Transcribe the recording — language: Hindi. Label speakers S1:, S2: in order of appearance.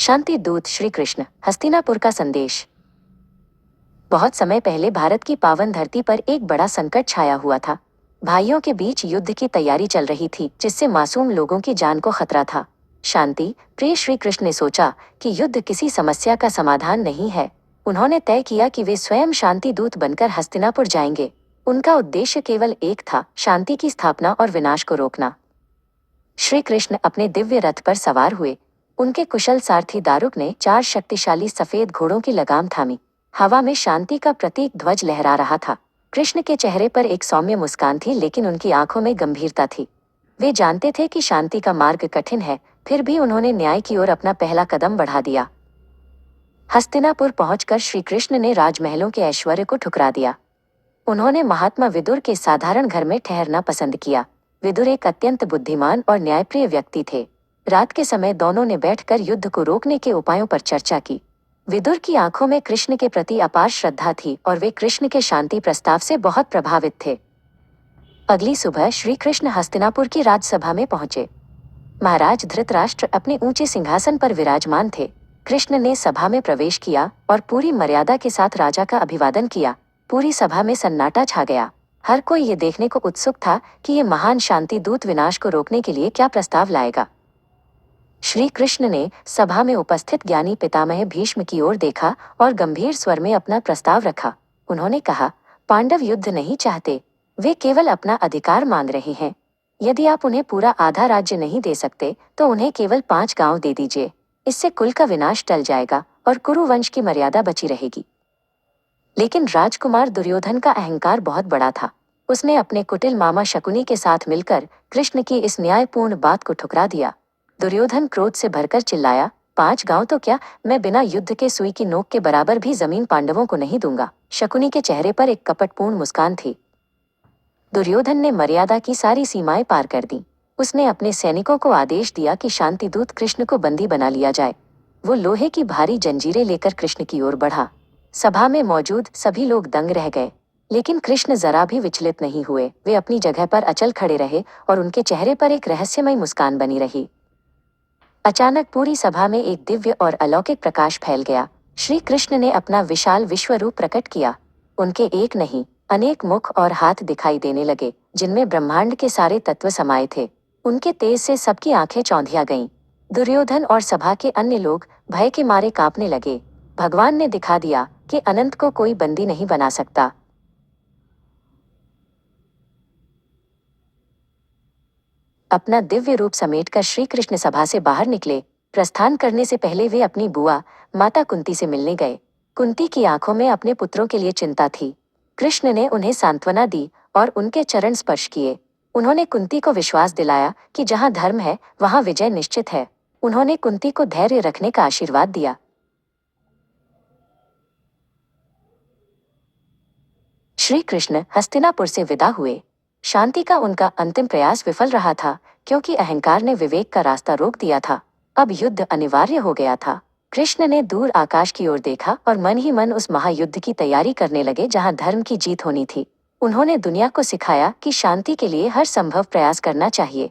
S1: शांति दूत श्री कृष्ण, हस्तिनापुर का संदेश। बहुत समय पहले भारत की पावन धरती पर एक बड़ा संकट छाया हुआ था। भाइयों के बीच युद्ध की तैयारी चल रही थी, जिससे मासूम लोगों की जान को खतरा था। शांति प्रिय श्री कृष्ण ने सोचा कि युद्ध किसी समस्या का समाधान नहीं है। उन्होंने तय किया कि वे स्वयं शांति दूत बनकर हस्तिनापुर जाएंगे। उनका उद्देश्य केवल एक था, शांति की स्थापना और विनाश को रोकना। श्री कृष्ण अपने दिव्य रथ पर सवार हुए। उनके कुशल सारथी दारुक ने 4 शक्तिशाली सफेद घोड़ों की लगाम थामी। हवा में शांति का प्रतीक ध्वज लहरा रहा था। कृष्ण के चेहरे पर एक सौम्य मुस्कान थी, लेकिन उनकी आंखों में गंभीरता थी। वे जानते थे कि शांति का मार्ग कठिन है, फिर भी उन्होंने न्याय की ओर अपना पहला कदम बढ़ा दिया। हस्तिनापुर पहुंचकर श्री कृष्ण ने राजमहलों के ऐश्वर्य को ठुकरा दिया। उन्होंने महात्मा विदुर के साधारण घर में ठहरना पसंद किया। विदुर एक अत्यंत बुद्धिमान और न्यायप्रिय व्यक्ति थे। रात के समय दोनों ने बैठकर युद्ध को रोकने के उपायों पर चर्चा की। विदुर की आंखों में कृष्ण के प्रति अपार श्रद्धा थी और वे कृष्ण के शांति प्रस्ताव से बहुत प्रभावित थे। अगली सुबह श्री कृष्ण हस्तिनापुर की राजसभा में पहुंचे। महाराज धृतराष्ट्र अपने ऊंचे सिंहासन पर विराजमान थे। कृष्ण ने सभा में प्रवेश किया और पूरी मर्यादा के साथ राजा का अभिवादन किया। पूरी सभा में सन्नाटा छा गया। हर कोई ये देखने को उत्सुक था कि ये महान शांति दूत विनाश को रोकने के लिए क्या प्रस्ताव लाएगा। श्री कृष्ण ने सभा में उपस्थित ज्ञानी पितामह भीष्म की ओर देखा और गंभीर स्वर में अपना प्रस्ताव रखा। उन्होंने कहा, पांडव युद्ध नहीं चाहते, वे केवल अपना अधिकार मांग रहे हैं। यदि आप उन्हें पूरा आधा राज्य नहीं दे सकते तो उन्हें केवल 5 गांव दे दीजिए। इससे कुल का विनाश टल जाएगा और कुरु वंश की मर्यादा बची रहेगी। लेकिन राजकुमार दुर्योधन का अहंकार बहुत बड़ा था। उसने अपने कुटिल मामा शकुनी के साथ मिलकर कृष्ण की इस न्यायपूर्ण बात को ठुकरा दिया। दुर्योधन क्रोध से भरकर चिल्लाया, 5 गांव तो क्या, मैं बिना युद्ध के सुई की नोक के बराबर भी जमीन पांडवों को नहीं दूंगा। शकुनी के चेहरे पर एक कपटपूर्ण मुस्कान थी। दुर्योधन ने मर्यादा की सारी सीमाएं पार कर दी। उसने अपने सैनिकों को आदेश दिया कि शांतिदूत कृष्ण को बंदी बना लिया जाए। वो लोहे की भारी जंजीरें लेकर कृष्ण की ओर बढ़ा। सभा में मौजूद सभी लोग दंग रह गए, लेकिन कृष्ण जरा भी विचलित नहीं हुए। वे अपनी जगह पर अचल खड़े रहे और उनके चेहरे पर एक रहस्यमय मुस्कान बनी रही। अचानक पूरी सभा में एक दिव्य और अलौकिक प्रकाश फैल गया। श्री कृष्ण ने अपना विशाल विश्वरूप प्रकट किया। उनके एक नहीं, अनेक मुख और हाथ दिखाई देने लगे, जिनमें ब्रह्मांड के सारे तत्व समाये थे। उनके तेज से सबकी आंखें चौंधिया गईं। दुर्योधन और सभा के अन्य लोग भय के मारे कांपने लगे। भगवान ने दिखा दिया कि अनंत को कोई बंदी नहीं बना सकता। अपना दिव्य रूप समेटकर श्री कृष्ण सभा से बाहर निकले। प्रस्थान करने से पहले वे अपनी बुआ माता कुंती से मिलने गए। कुंती की आंखों में अपने पुत्रों के लिए चिंता थी। कृष्ण ने उन्हें सांत्वना दी और उनके चरण स्पर्श किए। उन्होंने कुंती को विश्वास दिलाया कि जहां धर्म है वहां विजय निश्चित है। उन्होंने कुंती को धैर्य रखने का आशीर्वाद दिया। श्री कृष्ण हस्तिनापुर से विदा हुए। शांति का उनका अंतिम प्रयास विफल रहा था, क्योंकि अहंकार ने विवेक का रास्ता रोक दिया था। अब युद्ध अनिवार्य हो गया था। कृष्ण ने दूर आकाश की ओर देखा और मन ही मन उस महायुद्ध की तैयारी करने लगे जहां धर्म की जीत होनी थी। उन्होंने दुनिया को सिखाया कि शांति के लिए हर संभव प्रयास करना चाहिए।